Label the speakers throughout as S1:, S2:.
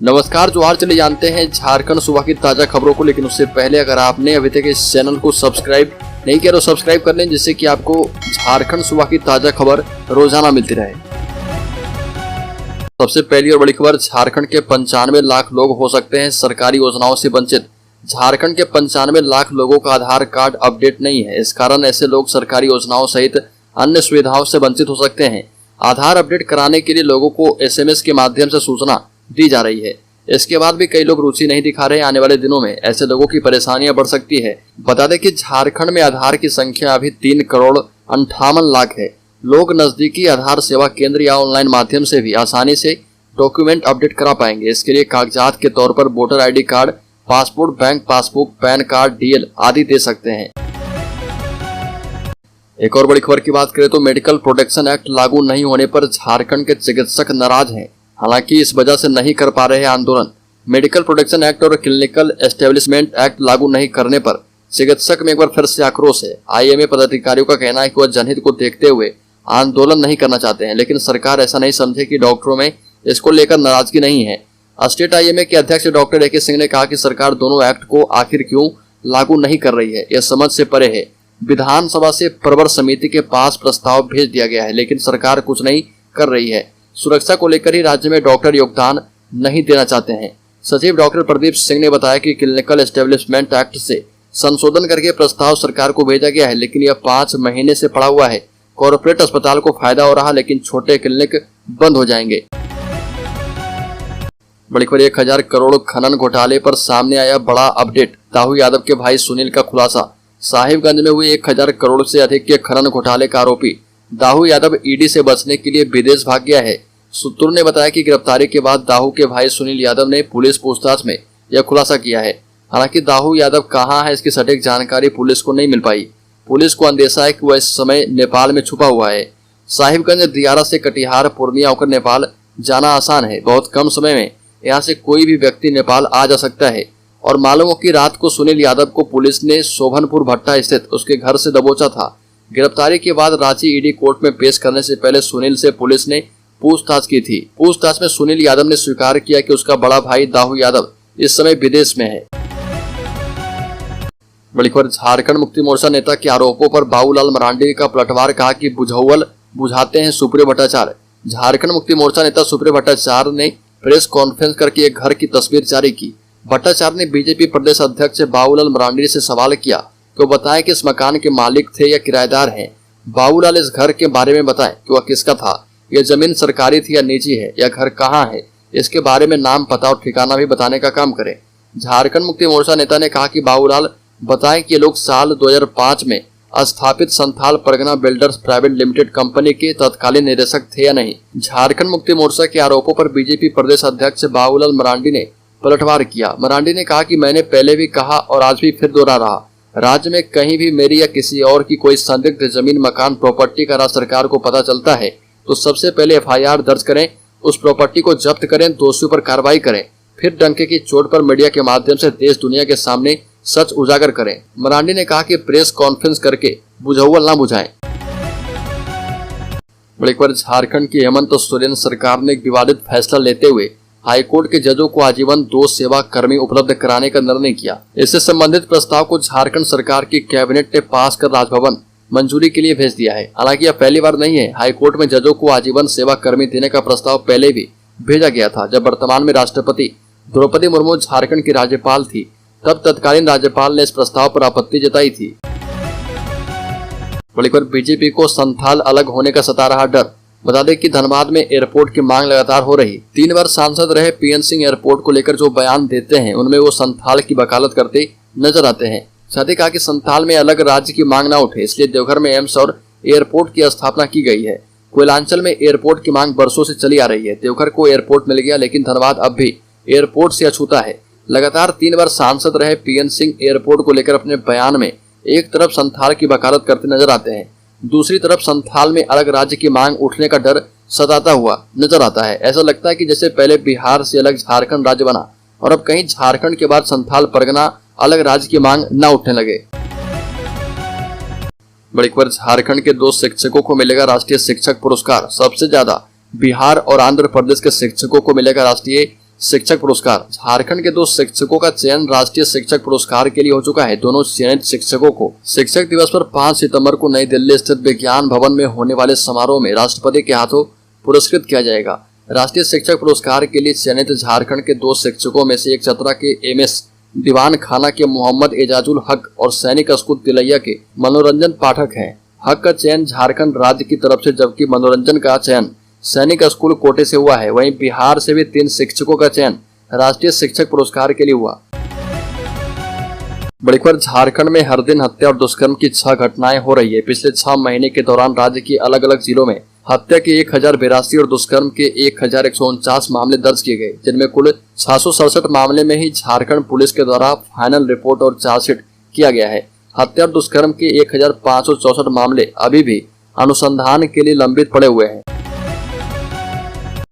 S1: नमस्कार जोहार। चले जानते हैं झारखंड सुबह की ताजा खबरों को, लेकिन उससे पहले अगर आपने अभी तक इस चैनल को सब्सक्राइब नहीं किया तो सब्सक्राइब कर लें, जिससे कि आपको झारखंड सुबह की ताजा खबर रोजाना मिलती रहे। सबसे पहली और बड़ी खबर, झारखंड के 95 लाख लोग हो सकते हैं सरकारी योजनाओं से वंचित। झारखंड के 95 लाख लोगों का आधार कार्ड अपडेट नहीं है। इस कारण ऐसे लोग सरकारी योजनाओं सहित अन्य सुविधाओं से वंचित हो सकते हैं। आधार अपडेट कराने के लिए लोगों को SMS के माध्यम से सूचना दी जा रही है। इसके बाद भी कई लोग रुचि नहीं दिखा रहे। आने वाले दिनों में ऐसे लोगों की परेशानियां बढ़ सकती है। बता दें कि झारखंड में आधार की संख्या अभी 3,58,00,000 है। लोग नजदीकी आधार सेवा केंद्र या ऑनलाइन माध्यम से भी आसानी से डॉक्यूमेंट अपडेट करा पाएंगे। इसके लिए कागजात के तौर पर voter ID card, passport, bank passbook, pan card, DL आदि दे सकते हैं। एक और बड़ी खबर की बात करें तो मेडिकल प्रोटेक्शन एक्ट लागू नहीं होने पर झारखंड के चिकित्सक नाराज हैं। हालांकि इस वजह से नहीं कर पा रहे हैं आंदोलन। मेडिकल प्रोटेक्शन एक्ट और क्लिनिकल एस्टेब्लिशमेंट एक्ट लागू नहीं करने पर चिकित्सक में एक बार फिर से आक्रोश है। IMA पदाधिकारियों का कहना है कि वह जनहित को देखते हुए आंदोलन नहीं करना चाहते हैं, लेकिन सरकार ऐसा नहीं समझे कि डॉक्टरों में इसको लेकर नाराजगी नहीं है। स्टेट IMA के अध्यक्ष डॉक्टर AK सिंह ने कहा कि सरकार दोनों एक्ट को आखिर क्यों लागू नहीं कर रही है, यह समझ से परे है। विधानसभा से प्रवर समिति के पास प्रस्ताव भेज दिया गया है, लेकिन सरकार कुछ नहीं कर रही है। सुरक्षा को लेकर ही राज्य में डॉक्टर योगदान नहीं देना चाहते हैं। सचिव डॉक्टर प्रदीप सिंह ने बताया कि क्लिनिकल एस्टेब्लिशमेंट एक्ट से संशोधन करके प्रस्ताव सरकार को भेजा गया है, लेकिन यह 5 महीने से पड़ा हुआ है। कॉर्पोरेट अस्पताल को फायदा हो रहा, लेकिन छोटे क्लिनिक बंद हो जाएंगे। बड़ी खबर, 1000 करोड़ खनन घोटाले पर सामने आया बड़ा अपडेट। दाऊ यादव के भाई सुनील का खुलासा। साहिबगंज में हुए 1000 करोड़ से अधिक के खनन घोटाले का आरोपी दाऊ यादव ED से बचने के लिए विदेश भाग गया है। सूत्रों ने बताया कि गिरफ्तारी के बाद दाऊ के भाई सुनील यादव ने पुलिस पूछताछ में यह खुलासा किया है। हालांकि दाऊ यादव कहां है, इसकी सटीक जानकारी पुलिस को नहीं मिल पाई। पुलिस को अंदेशा है कि वह इस समय नेपाल में छुपा हुआ है। साहिबगंज, दियारा से कटिहार, पूर्णिया होकर नेपाल जाना आसान है। बहुत कम समय में यहाँ से कोई भी व्यक्ति नेपाल आ जा सकता है। और मालूम हो कि रात को सुनील यादव को पुलिस ने शोभनपुर भट्टा स्थित उसके घर से दबोचा था। गिरफ्तारी के बाद रांची ED कोर्ट में पेश करने से पहले सुनील से पुलिस ने पूछताछ की थी। पूछताछ में सुनील यादव ने स्वीकार किया कि उसका बड़ा भाई दाऊ यादव इस समय विदेश में है। बड़ी खबर, झारखंड मुक्ति मोर्चा नेता के आरोपों पर बाबूलाल मरांडी का पलटवार। कहा कि बुझौल बुझाते हैं सुप्रियो भट्टाचार्य। झारखंड मुक्ति मोर्चा नेता सुप्रियो भट्टाचार्य ने प्रेस कॉन्फ्रेंस करके एक घर की तस्वीर जारी की। भट्टाचार्य ने बीजेपी प्रदेश अध्यक्ष बाबूलाल मरांडी से सवाल किया कि वो बताएं कि इस मकान के मालिक थे या किराएदार हैं। बाबूलाल इस घर के बारे में बताएं कि वह किसका था, यह जमीन सरकारी थी या निजी है, यह घर कहाँ है, इसके बारे में नाम, पता और ठिकाना भी बताने का काम करें। झारखंड मुक्ति मोर्चा नेता ने कहा कि बाबूलाल बताएं कि ये लोग साल 2005 में स्थापित Santhal Pargana builders private limited company के तत्कालीन निदेशक थे या नहीं। झारखंड मुक्ति मोर्चा के आरोपों पर बीजेपी प्रदेश अध्यक्ष बाबूलाल मरांडी ने पलटवार किया। मरांडी ने कहा कि मैंने पहले भी कहा और आज भी फिर दोहरा रहा, राज्य में कहीं भी मेरी या किसी और की कोई संदिग्ध जमीन, मकान, प्रॉपर्टी का राज्य सरकार को पता चलता है तो सबसे पहले FIR दर्ज करें, उस प्रॉपर्टी को जब्त करें, दोषियों पर कार्रवाई करें, फिर डंके की चोट पर मीडिया के माध्यम से देश दुनिया के सामने सच उजागर करें। मरांडी ने कहा कि प्रेस कॉन्फ्रेंस करके बुझौल ना बुझाएं। बड़ी खबर, झारखंड की हेमंत सोरेन सरकार ने एक विवादित फैसला लेते हुए हाईकोर्ट के जजों को आजीवन 2 सेवा कर्मी उपलब्ध कराने का निर्णय किया। इससे संबंधित प्रस्ताव को झारखंड सरकार की कैबिनेट ने पास कर राजभवन मंजूरी के लिए भेज दिया है। हालांकि यह पहली बार नहीं है। हाईकोर्ट में जजों को आजीवन सेवा कर्मी देने का प्रस्ताव पहले भी भेजा गया था, जब वर्तमान में राष्ट्रपति द्रौपदी मुर्मू झारखंड की राज्यपाल थी। तब तत्कालीन राज्यपाल ने इस प्रस्ताव पर आपत्ति जताई थी। बड़ी खबर, बीजेपी को संथाल अलग होने का सता रहा डर। बता दें कि धनबाद में एयरपोर्ट की मांग लगातार हो रही। 3 बार सांसद रहे PN सिंह एयरपोर्ट को लेकर जो बयान देते हैं उनमें वो संथाल की वकालत करते नजर आते हैं। साथ ही कहा कि संथाल में अलग राज्य की मांग न उठे, इसलिए देवघर में एम्स और एयरपोर्ट की स्थापना की गई है। कोयलांचल में एयरपोर्ट की मांग बरसों से चली आ रही है। देवघर को एयरपोर्ट मिल गया, लेकिन धनबाद अब भी एयरपोर्ट से अछूता है। लगातार 3 बार सांसद रहे PN सिंह एयरपोर्ट को लेकर अपने बयान में एक तरफ संथाल की वकालत करते नजर आते हैं, दूसरी तरफ संथाल में अलग राज्य की मांग उठने का डर सताता हुआ नजर आता है। ऐसा लगता है कि जैसे पहले बिहार से अलग झारखंड राज्य बना और अब कहीं झारखंड के बाद संथाल परगना अलग राज्य की मांग न उठने लगे। बड़ी खबर, झारखंड के 2 शिक्षकों को मिलेगा राष्ट्रीय शिक्षक पुरस्कार। सबसे ज्यादा बिहार और आंध्र प्रदेश के शिक्षकों को मिलेगा राष्ट्रीय शिक्षक पुरस्कार। झारखंड के 2 शिक्षकों का चयन राष्ट्रीय शिक्षक पुरस्कार के लिए हो चुका है। दोनों चयनित शिक्षकों को शिक्षक दिवस पर 5 सितंबर को नई दिल्ली स्थित विज्ञान भवन में होने वाले समारोह में राष्ट्रपति के हाथों पुरस्कृत किया जाएगा। राष्ट्रीय शिक्षक पुरस्कार के लिए चयनित झारखंड के 2 शिक्षकों में से एक चतरा के MS दीवान खाना के मोहम्मद एजाजुल हक और सैनिक स्कूल तिलैया के मनोरंजन पाठक हैं। हक का चयन झारखंड राज्य की तरफ से, जबकि मनोरंजन का चयन सैनिक स्कूल कोटे से हुआ है। वहीं बिहार से भी 3 शिक्षकों का चयन राष्ट्रीय शिक्षक पुरस्कार के लिए हुआ। बड़ी खबर, झारखंड में हर दिन हत्या और दुष्कर्म की 6 घटनाएं हो रही है। पिछले 6 महीने के दौरान राज्य की अलग अलग जिलों में हत्या के 1082 और दुष्कर्म के 1149 मामले दर्ज किए गए, जिनमें कुल 667 मामले में ही झारखंड पुलिस के द्वारा फाइनल रिपोर्ट और चार्जशीट किया गया है। हत्या और दुष्कर्म के 1564 मामले अभी भी अनुसंधान के लिए लंबित पड़े हुए हैं।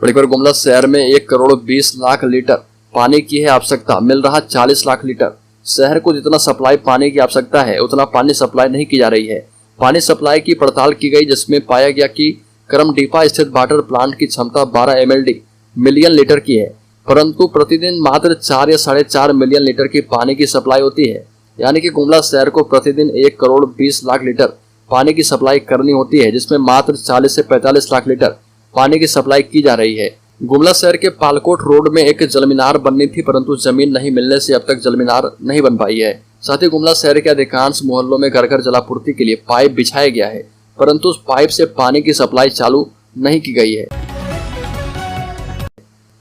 S1: बड़ी खबर, गुमला शहर में 1 करोड़ 20 लाख लीटर पानी की है आवश्यकता, मिल रहा 40 लाख लीटर। शहर को जितना सप्लाई पानी की आवश्यकता है उतना पानी सप्लाई नहीं की जा रही है। पानी सप्लाई की पड़ताल की गई, जिसमें पाया गया कि करमडीपा स्थित वाटर प्लांट की क्षमता 12 MLD मिलियन लीटर की है, परंतु प्रतिदिन मात्र 4 या 4.5 मिलियन लीटर की पानी की सप्लाई होती है। यानी कि गुमला शहर को प्रतिदिन 1 करोड़ 20 लाख लीटर पानी की सप्लाई करनी होती है, जिसमें मात्र 40 से 45 लाख लीटर पानी की सप्लाई की जा रही है। गुमला शहर के पालकोट रोड में एक जलमीनार बननी थी, परंतु जमीन नहीं मिलने से अब तक जलमीनार नहीं बन पाई है। साथ ही गुमला शहर के अधिकांश मोहल्लों में घर घर जलापूर्ति के लिए पाइप बिछाया गया है, परंतु उस पाइप से पानी की सप्लाई चालू नहीं की गई है।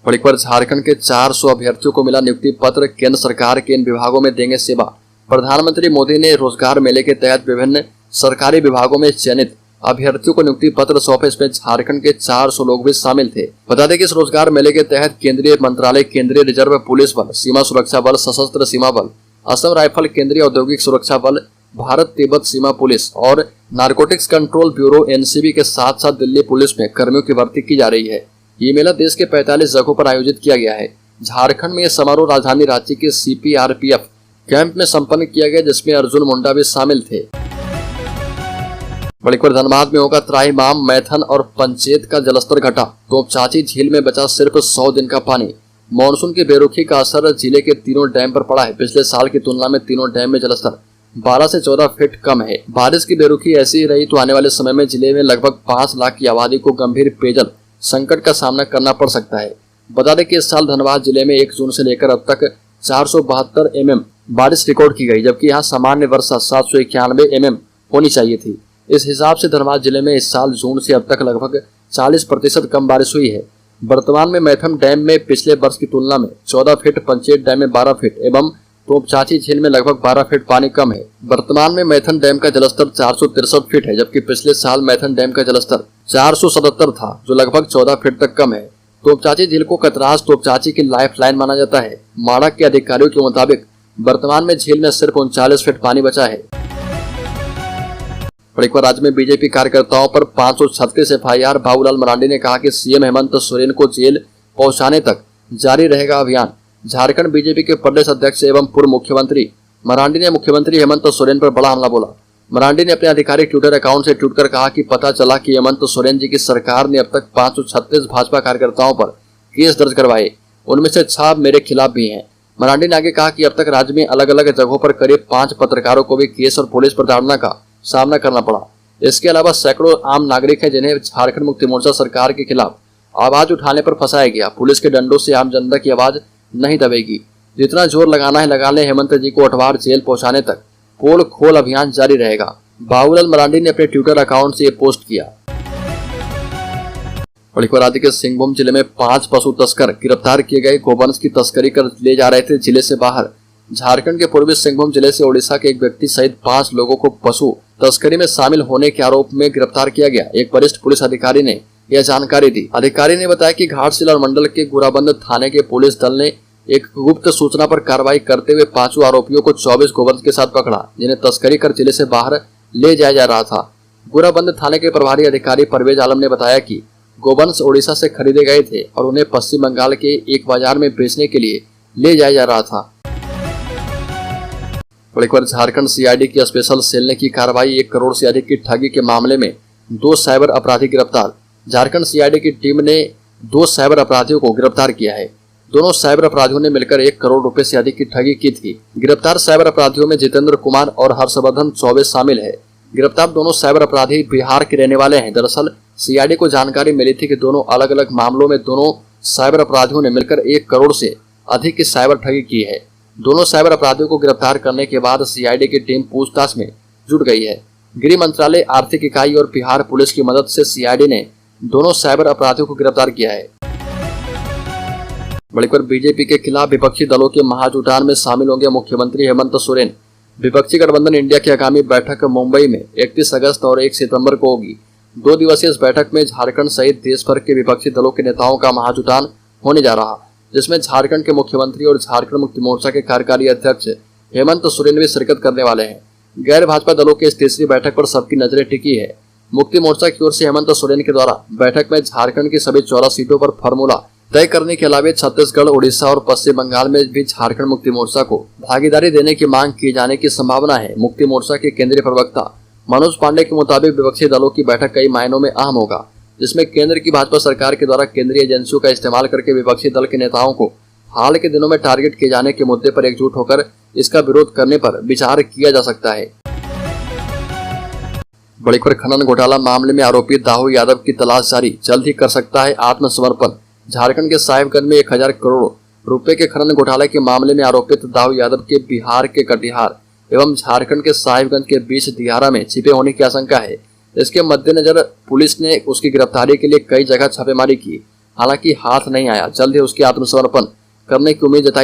S1: बड़ी खबर, झारखंड के 400 अभ्यर्थियों को मिला नियुक्ति पत्र, केंद्र सरकार के इन विभागों में देंगे सेवा। प्रधानमंत्री मोदी ने रोजगार मेले के तहत विभिन्न सरकारी विभागों में चयनित अभ्यर्थियों को नियुक्ति पत्र सौंपे। इसमें झारखंड के 400 लोग भी शामिल थे। बता दें कि इस रोजगार मेले के तहत केंद्रीय मंत्रालय, केंद्रीय रिजर्व पुलिस बल, सीमा सुरक्षा बल, सशस्त्र सीमा बल, असम राइफल, केंद्रीय औद्योगिक सुरक्षा बल, भारत तिब्बत सीमा पुलिस और नारकोटिक्स कंट्रोल ब्यूरो NCB के साथ साथ दिल्ली पुलिस में कर्मियों की भर्ती की जा रही है। ये मेला देश के 45 जगहों पर आयोजित किया गया है। झारखंड में यह समारोह राजधानी रांची के CPRPF कैंप में संपन्न किया गया, जिसमें अर्जुन मुंडा भी शामिल थे। बड़ी खबर, धनबाद में होगा त्राहिमाम, मैथन और पंचेत का जलस्तर घटा। तोपचाची झील में बचा सिर्फ 100 दिन का पानी। मानसून की बेरुखी का असर जिले के तीनों डैम पर पड़ा है। पिछले साल की तुलना में तीनों डैम में जलस्तर 12 से 14 फीट कम है। बारिश की बेरुखी ऐसी ही रही तो आने वाले समय में जिले में लगभग 5 लाख की आबादी को गंभीर पेयजल संकट का सामना करना पड़ सकता है। बता दें कि इस साल धनबाद जिले में 1 जून से लेकर अब तक 472 mm बारिश रिकॉर्ड की गई, जबकि यहाँ सामान्य वर्षा 791 mm होनी चाहिए थी। इस हिसाब से धनबाद जिले में इस साल जून से अब तक लगभग 40% कम बारिश हुई है। वर्तमान में मैथन डैम में पिछले वर्ष की तुलना में 14 फीट, पंचेत डैम में 12 फीट एवं तोपचाची झील में लगभग 12 फीट पानी कम है। वर्तमान में मैथन डैम का जलस्तर 463 फीट है, जबकि पिछले साल मैथन डैम का जलस्तर 477 था, जो लगभग 14 फीट तक कम है। तोपचाची झील को कतरास तोपचाची की लाइफ लाइन माना जाता है। माड़ा के अधिकारियों के मुताबिक वर्तमान में झील में सिर्फ 39 फीट पानी बचा है। बड़ी खबर, राज्य में बीजेपी कार्यकर्ताओं पर 536 FIR। बाबूलाल मरांडी ने कहा कि CM हेमंत सोरेन को जेल पहुंचाने तक जारी रहेगा अभियान। झारखंड बीजेपी के प्रदेश अध्यक्ष एवं पूर्व मुख्यमंत्री मरांडी ने मुख्यमंत्री हेमंत सोरेन पर बड़ा हमला बोला। मरांडी ने अपने आधिकारिक ट्विटर अकाउंट से ट्वीट कर कहा कि पता चला कि हेमंत सोरेन जी की सरकार ने अब तक 536 भाजपा कार्यकर्ताओं पर केस दर्ज करवाए, उनमें से 6 मेरे खिलाफ भी हैं। मरांडी ने आगे कहा कि अब तक राज्य में अलग अलग जगहों पर करीब 5 पत्रकारों को भी केस और पुलिस प्रताड़ना का सामना करना पड़ा। इसके अलावा सैकड़ों आम नागरिक हैं जिन्हें झारखंड मुक्ति मोर्चा सरकार के खिलाफ आवाज उठाने पर फंसाया गया। पुलिस के डंडों से आम जनता की आवाज नहीं दबेगी। जितना जोर लगाना है लगा ले, हेमंत जी को अठवार जेल पहुंचाने तक पोल खोल अभियान जारी रहेगा। बाबूलाल मरांडी ने अपने ट्विटर अकाउंट से ये पोस्ट किया। बड़ी खबर, राज्य के सिंहभूम जिले में 5 पशु तस्कर गिरफ्तार किए गए। गोवंश की तस्करी कर ले जा रहे थे जिले से बाहर। झारखंड के पूर्वी सिंहभूम जिले से ओडिशा के एक व्यक्ति सहित 5 लोगों को पशु तस्करी में शामिल होने के आरोप में गिरफ्तार किया गया। एक वरिष्ठ पुलिस अधिकारी ने यह जानकारी दी। अधिकारी ने बताया कि घाटशिला मंडल के गोराबंद थाने के पुलिस दल ने एक गुप्त सूचना पर कार्रवाई करते हुए 5 आरोपियों को 24 गोवंश के साथ पकड़ा, जिन्हें तस्करी कर जिले से बाहर ले जाया जा रहा था। गोराबंद थाने के प्रभारी अधिकारी परवेज आलम ने बताया कि गोवंश ओडिशा से खरीदे गए थे और उन्हें पश्चिम बंगाल के एक बाजार में बेचने के लिए ले जाया जा रहा था। बड़ी खबर, झारखंड CID की स्पेशल सेल ने की कार्रवाई। 1 करोड़ से अधिक की ठगी के मामले में 2 साइबर अपराधी गिरफ्तार। झारखंड CID की टीम ने 2 साइबर अपराधियों को गिरफ्तार किया है। दोनों साइबर अपराधियों ने मिलकर 1 करोड़ रुपए से अधिक की ठगी की थी। गिरफ्तार साइबर अपराधियों में जितेंद्र कुमार और हर्षवर्धन चौबे शामिल है। गिरफ्तार दोनों साइबर अपराधी बिहार के रहने वाले हैं। दरअसल सीआईडी को जानकारी मिली थी कि दोनों अलग अलग मामलों में दोनों साइबर अपराधियों ने मिलकर 1 करोड़ से अधिक की साइबर ठगी की है। दोनों साइबर अपराधियों को गिरफ्तार करने के बाद सीआईडी की टीम पूछताछ में जुट गई है। गृह मंत्रालय, आर्थिक इकाई और बिहार पुलिस की मदद से सीआईडी ने दोनों साइबर अपराधियों को गिरफ्तार किया है। बड़ी खबर, बीजेपी के खिलाफ विपक्षी दलों के महाजुटान में शामिल होंगे मुख्यमंत्री हेमंत सोरेन। विपक्षी गठबंधन इंडिया की आगामी बैठक मुंबई में 31 अगस्त और 1 सितंबर को होगी। 2 दिवसीय इस बैठक में झारखंड सहित देश भर के विपक्षी दलों के नेताओं का महाजुटान होने जा रहा, जिसमें झारखंड के मुख्यमंत्री और झारखंड मुक्ति मोर्चा के कार्यकारी अध्यक्ष हेमंत सोरेन भी शिरकत करने वाले हैं। गैर भाजपा दलों की इस तीसरी बैठक पर सबकी नजरें टिकी है। मुक्ति मोर्चा की ओर से हेमंत सोरेन के द्वारा बैठक में झारखंड की सभी 14 सीटों पर फार्मूला तय करने के अलावा छत्तीसगढ़, उड़ीसा और पश्चिम बंगाल में भी झारखंड मुक्ति मोर्चा को भागीदारी देने की मांग किए जाने की संभावना है। मुक्ति मोर्चा के केंद्रीय प्रवक्ता मनोज पांडे के मुताबिक विपक्षी दलों की बैठक कई मायनों में अहम होगा, जिसमें केंद्र की भाजपा सरकार के द्वारा केंद्रीय एजेंसियों का इस्तेमाल करके विपक्षी दल के नेताओं को हाल के दिनों में टारगेट किए जाने के मुद्दे पर एकजुट होकर इसका विरोध करने पर विचार किया जा सकता है। बड़ी खबर, खनन घोटाला मामले में आरोपी दाऊ यादव की तलाश जारी, जल्द ही कर सकता है आत्मसमर्पण। झारखंड के साहिबगंज में 1000 करोड़ रुपए के खनन घोटाले के मामले में आरोपित दाऊ यादव के बिहार के कटिहार एवं झारखंड के साहिबगंज के बीच दियारा में छिपे होने की आशंका है। इसके मद्देनजर पुलिस ने उसकी गिरफ्तारी के लिए कई जगह छापेमारी की, हालांकि हाथ नहीं आया। जल्द ही उसकी आत्मसमर्पण करने की उम्मीद जताई